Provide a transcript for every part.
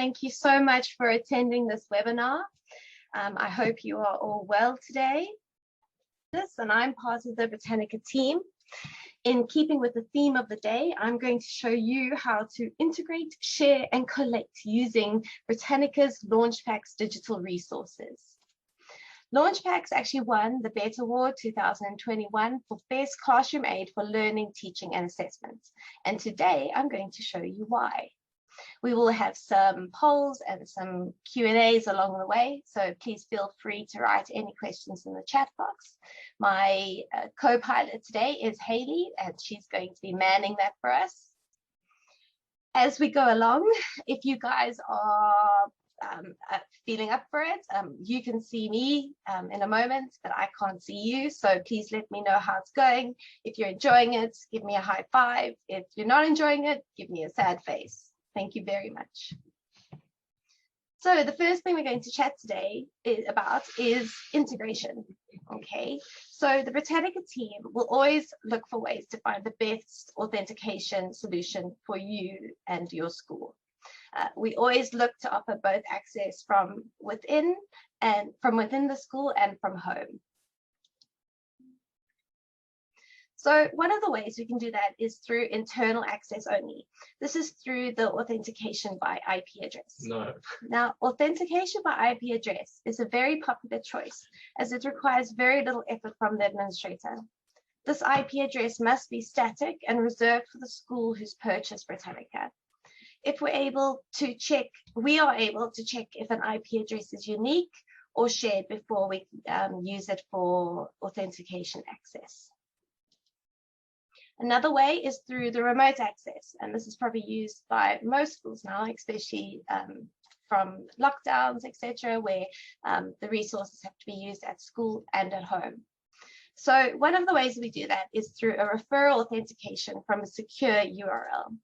Thank you so much for attending this webinar. I hope you are all well today. And I'm part of the Britannica team. In keeping with the theme of the day, I'm going to show you how to integrate, share, and collate using Britannica's LaunchPacks digital resources. LaunchPacks actually won the BET Award 2021 for Best Classroom Aid for Learning, Teaching, and Assessment. And today I'm going to show you why. We will have some polls and some Q&As along the way, so please feel free to write any questions in the chat box. My co-pilot today is Hayley, and she's going to be manning that for us. As we go along, if you guys are feeling up for it, you can see me in a moment, but I can't see you, so please let me know how it's going. If you're enjoying it, give me a high five. If you're not enjoying it, give me a sad face. Thank you very much. So the first thing we're going to chat today is integration. Okay, so the Britannica team will always look for ways to find the best authentication solution for you and your school. We always look to offer both access from within the school and from home. So one of the ways we can do that is through internal access only. This is through the authentication by IP address. No. Now, authentication by IP address is a very popular choice as it requires very little effort from the administrator. This IP address must be static and reserved for the school who's purchased Britannica. If we are able to check if an IP address is unique or shared before we use it for authentication access. Another way is through the remote access, and this is probably used by most schools now, especially from lockdowns, etc., where the resources have to be used at school and at home. So one of the ways we do that is through a referral authentication from a secure URL.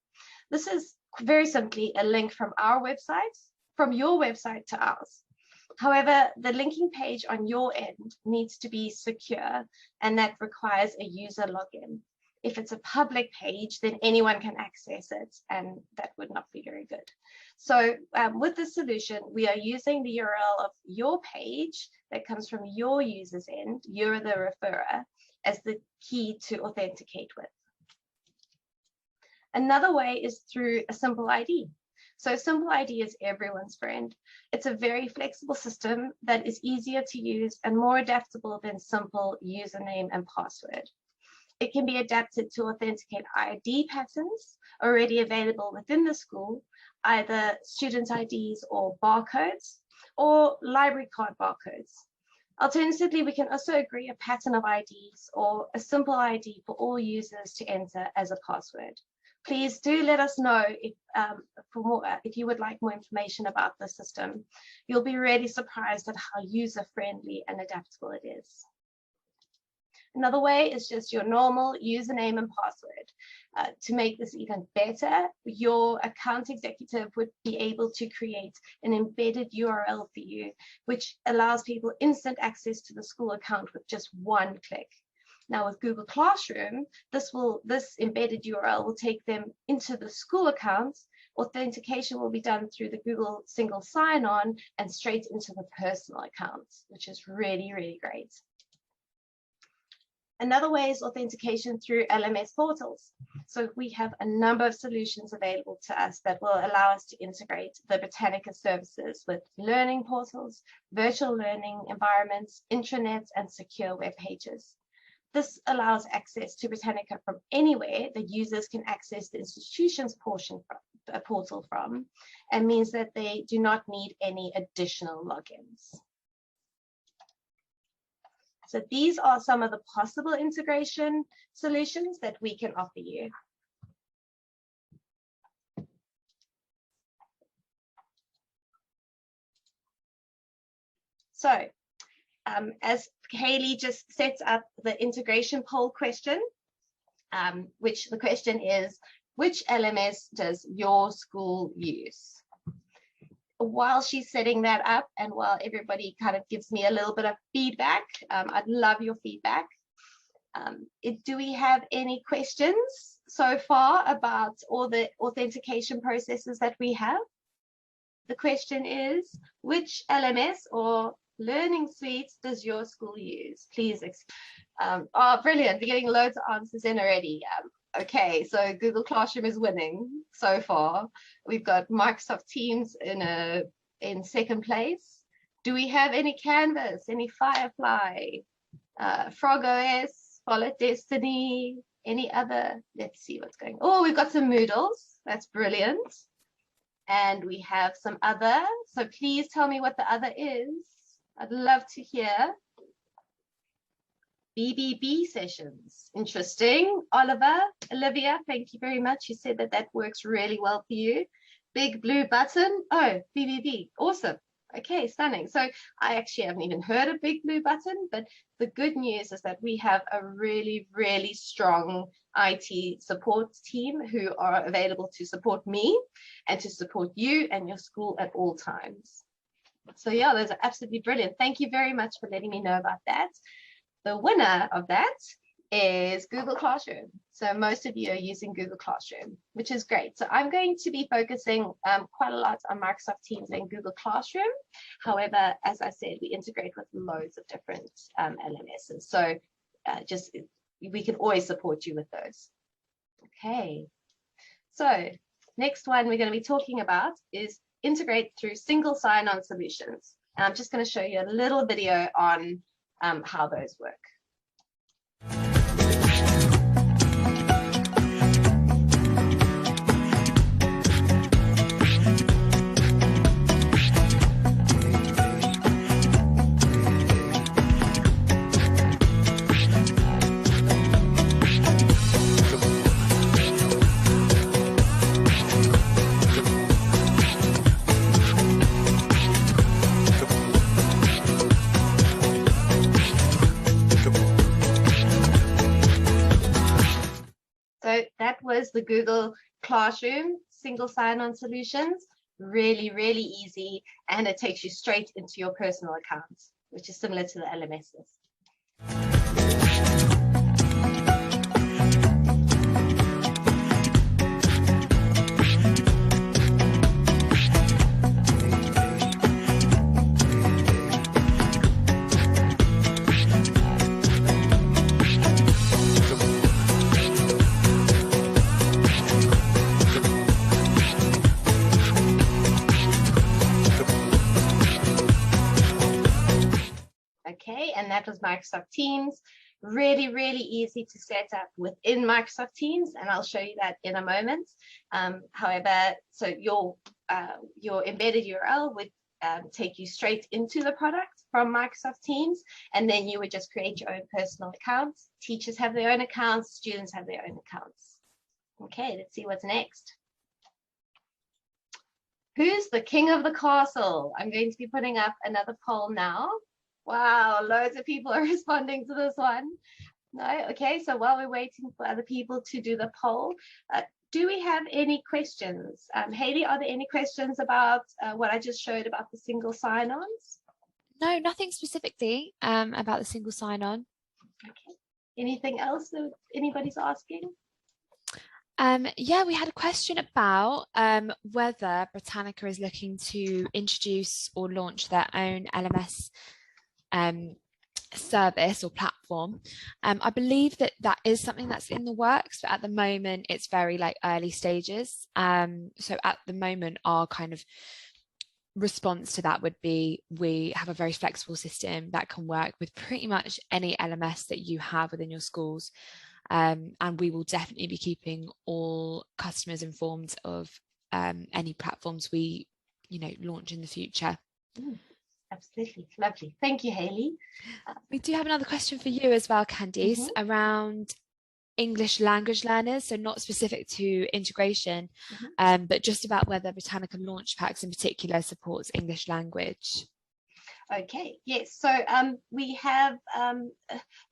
This is very simply a link from our website, from your website to ours. However, the linking page on your end needs to be secure, and that requires a user login. If it's a public page, then anyone can access it, and that would not be very good. So with this solution, we are using the URL of your page that comes from your user's end, you're the referrer, as the key to authenticate with. Another way is through a simple ID. So simple ID is everyone's friend. It's a very flexible system that is easier to use and more adaptable than simple username and password. It can be adapted to authenticate ID patterns already available within the school, either student IDs or barcodes, or library card barcodes. Alternatively, we can also agree a pattern of IDs or a simple ID for all users to enter as a password. Please do let us know if you would like more information about the system. You'll be really surprised at how user-friendly and adaptable it is. Another way is just your normal username and password. To make this even better, your account executive would be able to create an embedded URL for you, which allows people instant access to the school account with just one click. Now with Google Classroom, this embedded URL will take them into the school account. Authentication will be done through the Google single sign-on and straight into the personal account, which is really, really great. Another way is authentication through LMS portals. So we have a number of solutions available to us that will allow us to integrate the Britannica services with learning portals, virtual learning environments, intranets, and secure web pages. This allows access to Britannica from anywhere that users can access the institution's portal from, and means that they do not need any additional logins. So these are some of the possible integration solutions that we can offer you. So as Hayley just sets up the integration poll question, which the question is, which LMS does your school use? While she's setting that up and while everybody kind of gives me a little bit of feedback, I'd love your feedback. Do we have any questions so far about all the authentication processes that we have? the question is, which LMS or learning suite does your school use? Please. Oh, brilliant. We're getting loads of answers in already. Okay, so Google Classroom is winning so far. We've got Microsoft Teams in second place. Do we have any Canvas, any Firefly, Frog OS, Collate Destiny, any other? Let's see what's going on. Oh, we've got some Moodles. That's brilliant. And we have some other. So please tell me what the other is. I'd love to hear. BBB sessions. Interesting. Olivia, thank you very much. You said that that works really well for you. Big blue button. Oh, BBB. Awesome. Okay, stunning. So I actually haven't even heard of Big Blue Button, but the good news is that we have a really, really strong IT support team who are available to support me and to support you and your school at all times. So yeah, those are absolutely brilliant. Thank you very much for letting me know about that. The winner of that is Google Classroom. So most of you are using Google Classroom, which is great. So I'm going to be focusing quite a lot on Microsoft Teams and Google Classroom. However, as I said, we integrate with loads of different LMSs. So we can always support you with those. Okay. So next one we're going to be talking about is integrate through single sign-on solutions. And I'm just going to show you a little video on how those work. So that was the Google Classroom single sign-on solutions. Really, really easy, and it takes you straight into your personal accounts, which is similar to the LMSs. Okay, and that was Microsoft Teams. Really, really easy to set up within Microsoft Teams, and I'll show you that in a moment. However, so your embedded URL would take you straight into the product from Microsoft Teams, and then you would just create your own personal accounts. Teachers have their own accounts, students have their own accounts. Okay, let's see what's next. Who's the king of the castle? I'm going to be putting up another poll now. Wow, loads of people are responding to this one. No, okay, so while we're waiting for other people to do the poll, do we have any questions? Hayley, are there any questions about what I just showed about the single sign-ons? No, nothing specifically about the single sign-on. Okay, anything else that anybody's asking? Yeah, we had a question about whether Britannica is looking to introduce or launch their own LMS service or platform. I believe that is something that's in the works, but at the moment it's very early stages. So at the moment our kind of response to that would be, we have a very flexible system that can work with pretty much any LMS that you have within your schools. And we will definitely be keeping all customers informed of any platforms we launch in the future. Absolutely, lovely. Thank you, Hayley. We do have another question for you as well, Candice, around English language learners, so not specific to integration, but just about whether Britannica LaunchPacks in particular supports English language. Okay, yes, so we have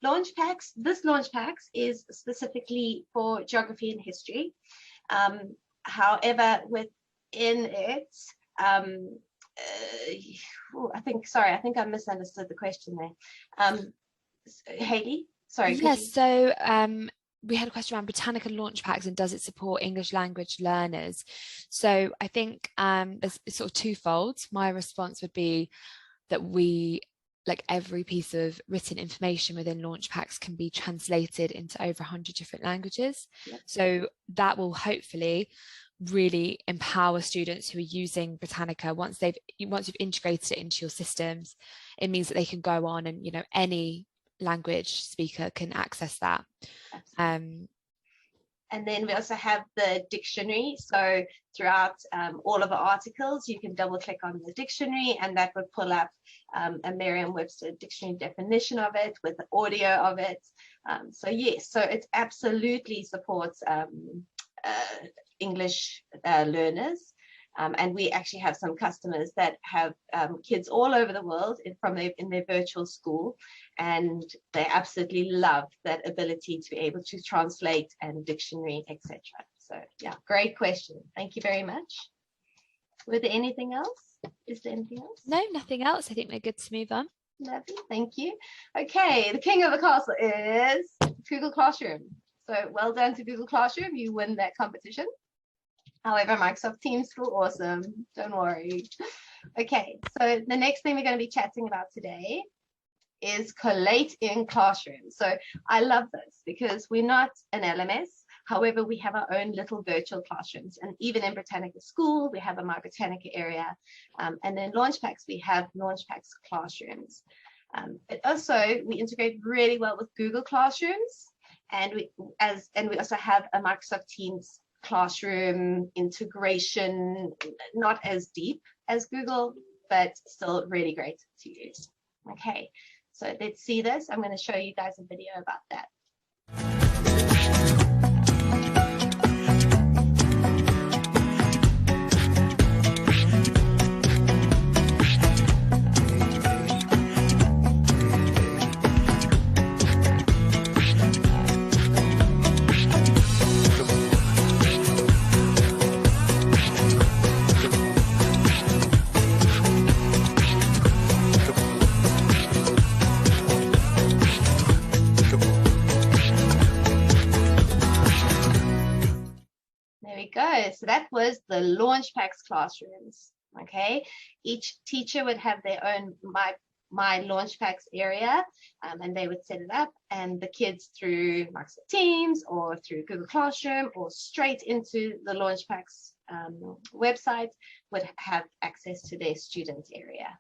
LaunchPacks. This LaunchPacks is specifically for geography and history. However, within it, I think I misunderstood the question there. Hayley, sorry. Yes, so we had a question around Britannica LaunchPacks and does it support English language learners? So I think it's sort of twofold. My response would be that like every piece of written information within LaunchPacks can be translated into over 100 different languages. Yep. So that will hopefully really empower students who are using Britannica. Once you've integrated it into your systems, it means that they can go on and, any language speaker can access that. And then we also have the dictionary. So throughout all of the articles, you can double click on the dictionary and that would pull up a Merriam-Webster dictionary definition of it with the audio of it. So yes, so it absolutely supports English learners. And we actually have some customers that have kids all over the world in their virtual school, and they absolutely love that ability to be able to translate and dictionary, etc. So yeah, great question. Thank you very much. Was there anything else? Is there anything else? No, nothing else. I think we're good to move on. Lovely, thank you. Okay, the king of the castle is Google Classroom. So well done to Google Classroom. You win that competition. However, Microsoft Teams feel awesome. Don't worry. Okay, so the next thing we're going to be chatting about today is Collate in Classroom. So I love this because we're not an LMS. However, we have our own little virtual classrooms. And even in Britannica School, we have a My Britannica area. And then LaunchPacks, we have LaunchPacks classrooms. But also, we integrate really well with Google Classrooms. And we also have a Microsoft Teams classroom integration, not as deep as Google, but still really great to use. Okay, so let's see this. I'm going to show you guys a video about that. So that was the LaunchPacks classrooms. Okay, each teacher would have their own my LaunchPacks area, and they would set it up, and the kids through Microsoft Teams or through Google Classroom or straight into the LaunchPacks website would have access to their student area.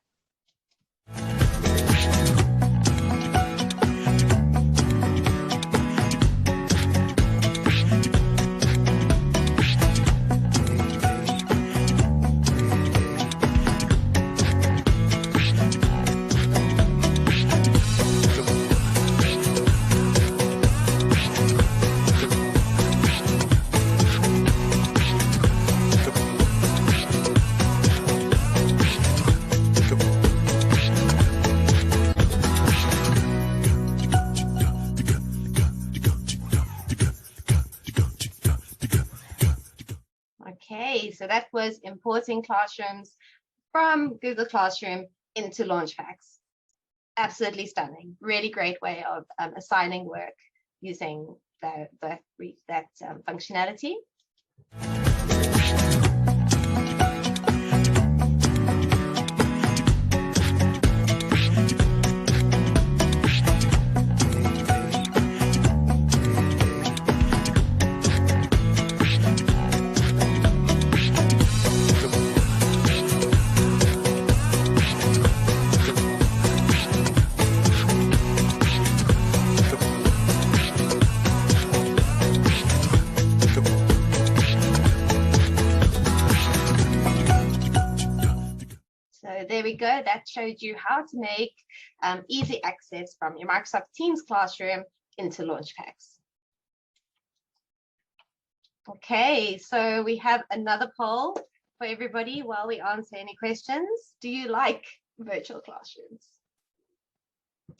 Okay, so that was importing classrooms from Google Classroom into LaunchPacks. Absolutely stunning. Really great way of assigning work using that functionality. There we go. That showed you how to make easy access from your Microsoft Teams classroom into LaunchPacks. Okay, so we have another poll for everybody while we answer any questions. Do you like virtual classrooms?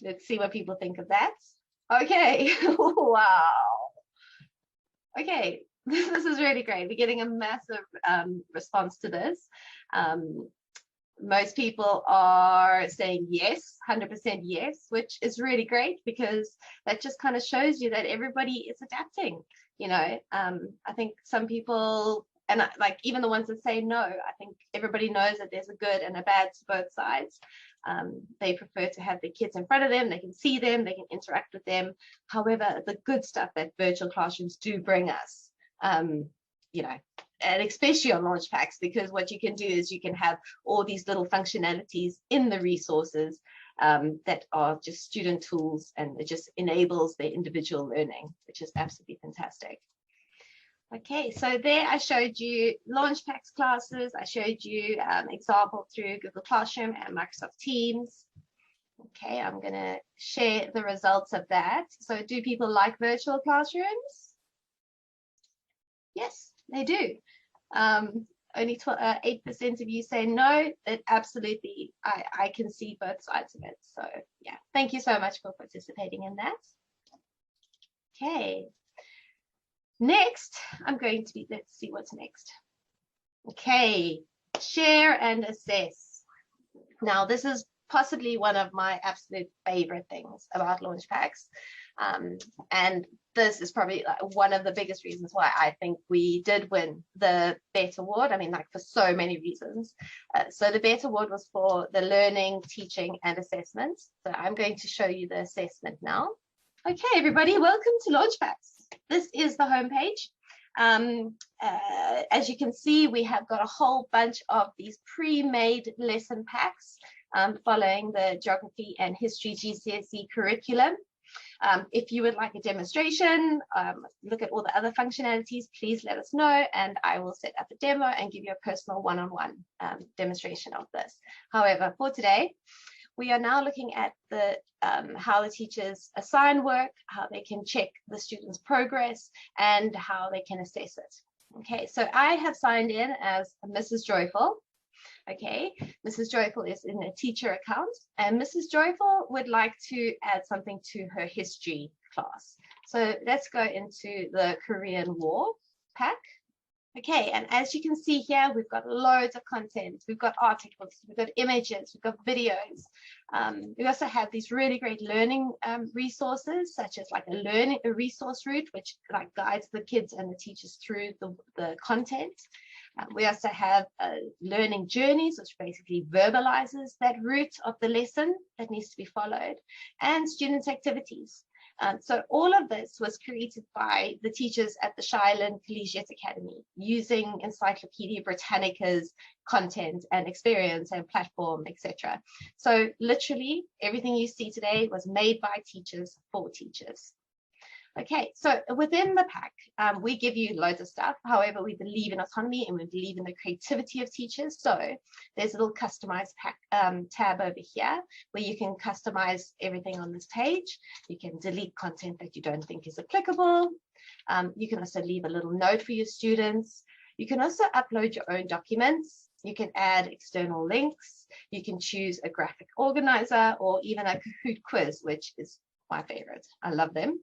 Let's see what people think of that. Okay, wow. Okay, this is really great. We're getting a massive response to this. Most people are saying yes, 100% yes, which is really great because that just kind of shows you that everybody is adapting. I think some people, and like even the ones that say no, I think everybody knows that there's a good and a bad to both sides. They prefer to have their kids in front of them, they can see them, they can interact with them. However, the good stuff that virtual classrooms do bring us, and especially on LaunchPacks, because what you can do is you can have all these little functionalities in the resources that are just student tools, and it just enables their individual learning, which is absolutely fantastic. Okay, so there I showed you LaunchPacks classes. I showed you example through Google Classroom and Microsoft Teams. Okay, I'm going to share the results of that. So do people like virtual classrooms? Yes, they do. Only 8% of you say no. It absolutely, I can see both sides of it. So yeah, thank you so much for participating in that. Okay. Next, I'm going to be, let's see what's next. Okay, share and assess. Now, this is possibly one of my absolute favorite things about LaunchPacks. And this is probably one of the biggest reasons why I think we did win the BET Award. I mean, like for so many reasons. So the BET Award was for the learning, teaching, and assessment. So I'm going to show you the assessment now. Okay, everybody, welcome to LaunchPacks. This is the homepage. As you can see, we have got a whole bunch of these pre-made lesson packs following the geography and history GCSE curriculum. If you would like a demonstration, look at all the other functionalities, please let us know, and I will set up a demo and give you a personal one-on-one demonstration of this. However, for today, we are now looking at the how the teachers assign work, how they can check the students' progress, and how they can assess it. Okay, so I have signed in as Mrs. Joyful. Okay, Mrs. Joyful is in a teacher account, and Mrs. Joyful would like to add something to her history class. So let's go into the Korean War pack. Okay, and as you can see here, we've got loads of content. We've got articles, we've got images, we've got videos. We also have these really great learning resources, such as like a resource route, which like guides the kids and the teachers through the content. We also have learning journeys, which basically verbalizes that route of the lesson that needs to be followed, and students' activities. So all of this was created by the teachers at the Shireland Collegiate Academy using Encyclopedia Britannica's content and experience and platform, etc. So literally everything you see today was made by teachers for teachers. Okay, so within the pack, we give you loads of stuff. However, we believe in autonomy and we believe in the creativity of teachers. So there's a little customized pack tab over here where you can customize everything on this page. You can delete content that you don't think is applicable. You can also leave a little note for your students. You can also upload your own documents. You can add external links. You can choose a graphic organizer or even a Kahoot quiz, which is my favorite. I love them.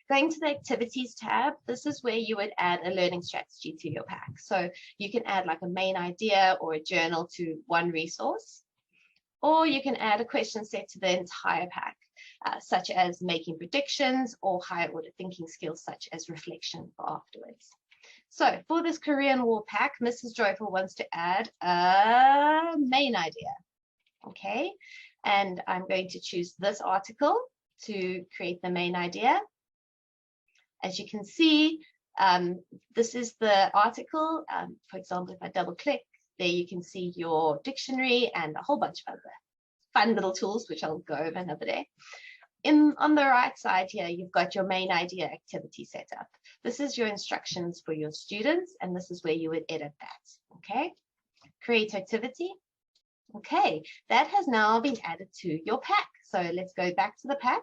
Going to the activities tab, this is where you would add a learning strategy to your pack. So you can add like a main idea or a journal to one resource, or you can add a question set to the entire pack, such as making predictions or higher order thinking skills, such as reflection for afterwards. So for this Korean War pack, Mrs. Joyful wants to add a main idea. Okay, and I'm going to choose this article to create the main idea. As you can see, this is the article. For example, if I double click, there you can see your dictionary and a whole bunch of other fun little tools, which I'll go over another day. On the right side here, you've got your main idea activity set up. This is your instructions for your students, and this is where you would edit that. Okay, create activity. Okay, that has now been added to your pack. So let's go back to the pack.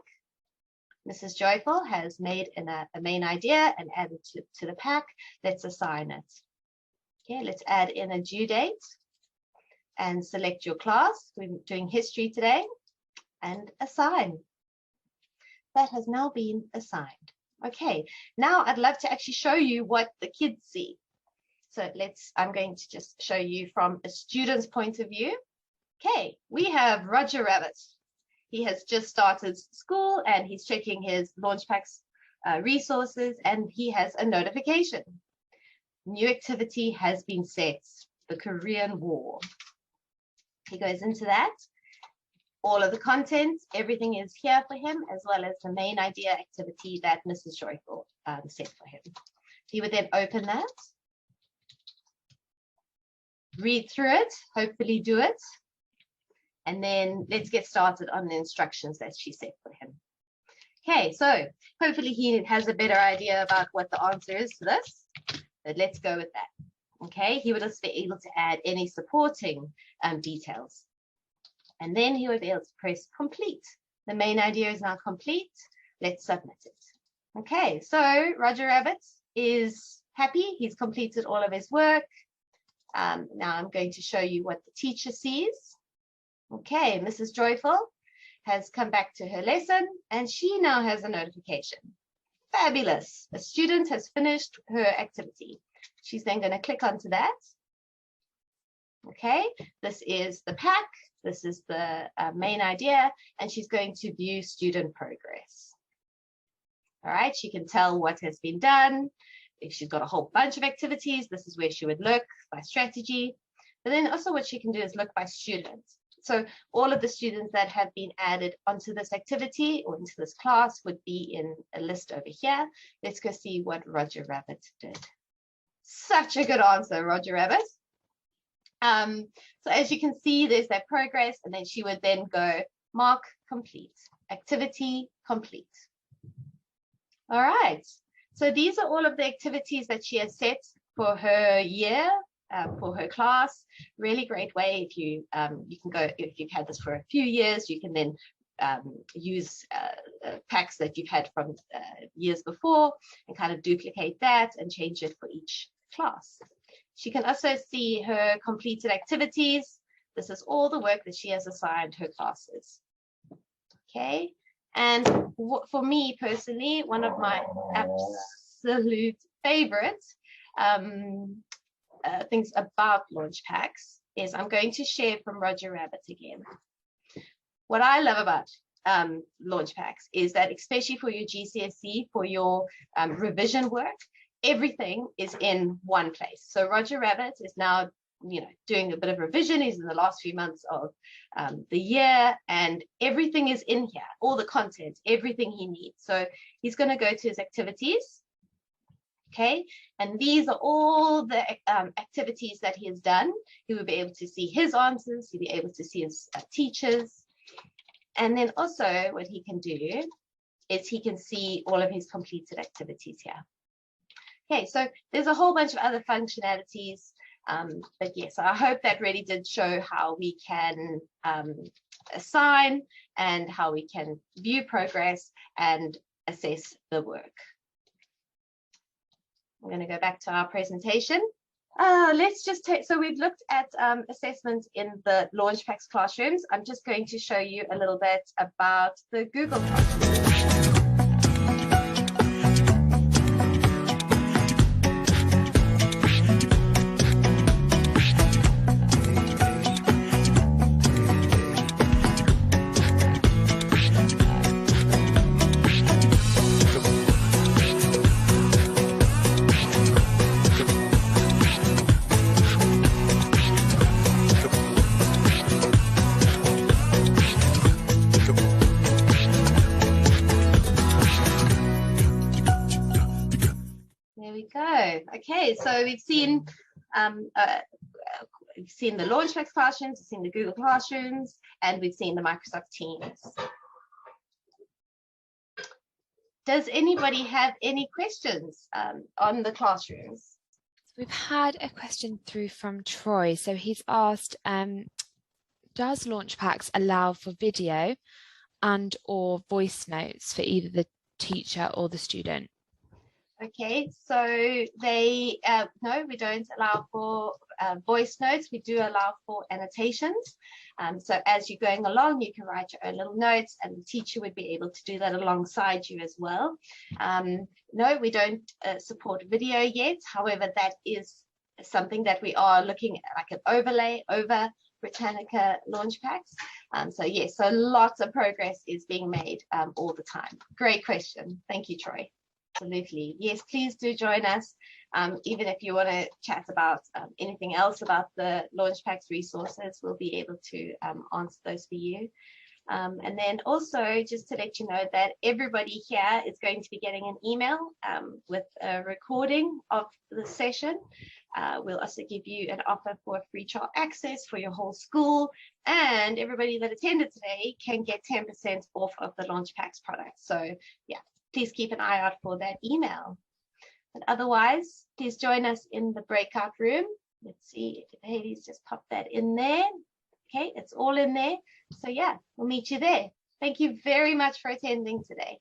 Mrs. Joyful has made a main idea and added to the pack. Let's assign it. Okay, let's add in a due date and select your class. We're doing history today and assign. That has now been assigned. Okay, now I'd love to actually show you what the kids see. So I'm going to just show you from a student's point of view. Okay, we have Roger Rabbit. He has just started school and he's checking his LaunchPacks resources, and he has a notification. New activity has been set, the Korean War. He goes into that. All of the content, everything is here for him, as well as the main idea activity that Mrs. Joyful set for him. He would then open that, read through it, hopefully do it, and then let's get started on the instructions that she set for him. Okay, so hopefully he has a better idea about what the answer is to this, but let's go with that. Okay, he would also be able to add any supporting details. And then he would be able to press complete. The main idea is now complete. Let's submit it. Okay, so Roger Rabbit is happy. He's completed all of his work. Now I'm going to show you what the teacher sees. Okay, Mrs. Joyful has come back to her lesson and she now has a notification. Fabulous. A student has finished her activity. She's then going to click onto that. Okay, this is the pack. This is the main idea, and she's going to view student progress. All right, she can tell what has been done. If she's got a whole bunch of activities, this is where she would look by strategy. But then also what she can do is look by student. So all of the students that have been added onto this activity or into this class would be in a list over here. Let's go see what Roger Rabbit did. Such a good answer, Roger Rabbit. So as you can see, there's that progress, and then she would then go mark complete, activity complete. All right, so these are all of the activities that she has set for her year, for her class. Really great way. If you can go, if you've had this for a few years, you can then use packs that you've had from years before and kind of duplicate that and change it for each class. She can also see her completed activities. This is all the work that she has assigned her classes. Okay, and for me personally, one of my absolute favorite things about LaunchPacks is I'm going to share from Roger Rabbit again. What I love about LaunchPacks is that, especially for your GCSE, for your revision work, everything is in one place. So Roger Rabbit is now, doing a bit of revision. He's in the last few months of the year, and everything is in here, all the content, everything he needs. So he's going to go to his activities. Okay, and these are all the activities that he has done. He will be able to see his answers. He'll be able to see his teachers. And then also what he can do is he can see all of his completed activities here. Okay, so there's a whole bunch of other functionalities, but yes, I hope that really did show how we can assign and how we can view progress and assess the work. I'm going to go back to our presentation. Let's just take, so we've looked at assessments in the LaunchPacks classrooms. I'm just going to show you a little bit about the Google Classroom. Okay, so we've seen the LaunchPacks classrooms, we've seen the Google Classrooms, and we've seen the Microsoft Teams. Does anybody have any questions on the classrooms? We've had a question through from Troy. So he's asked, does LaunchPacks allow for video and or voice notes for either the teacher or the student? Okay, so they, no, we don't allow for voice notes. We do allow for annotations. So as you're going along, you can write your own little notes, and the teacher would be able to do that alongside you as well. No, we don't support video yet. However, that is something that we are looking at, like an overlay over Britannica LaunchPacks. So yes, so lots of progress is being made all the time. Great question. Thank you, Troy. Absolutely. Yes, please do join us. Even if you want to chat about anything else about the LaunchPacks resources, we'll be able to answer those for you. And then also just to let you know that everybody here is going to be getting an email with a recording of the session. We'll also give you an offer for free trial access for your whole school, and everybody that attended today can get 10% off of the LaunchPacks product. So yeah, please keep an eye out for that email. But otherwise, please join us in the breakout room. Let's see if Haley's just popped that in there. Okay, it's all in there. So yeah, we'll meet you there. Thank you very much for attending today.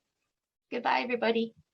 Goodbye, everybody.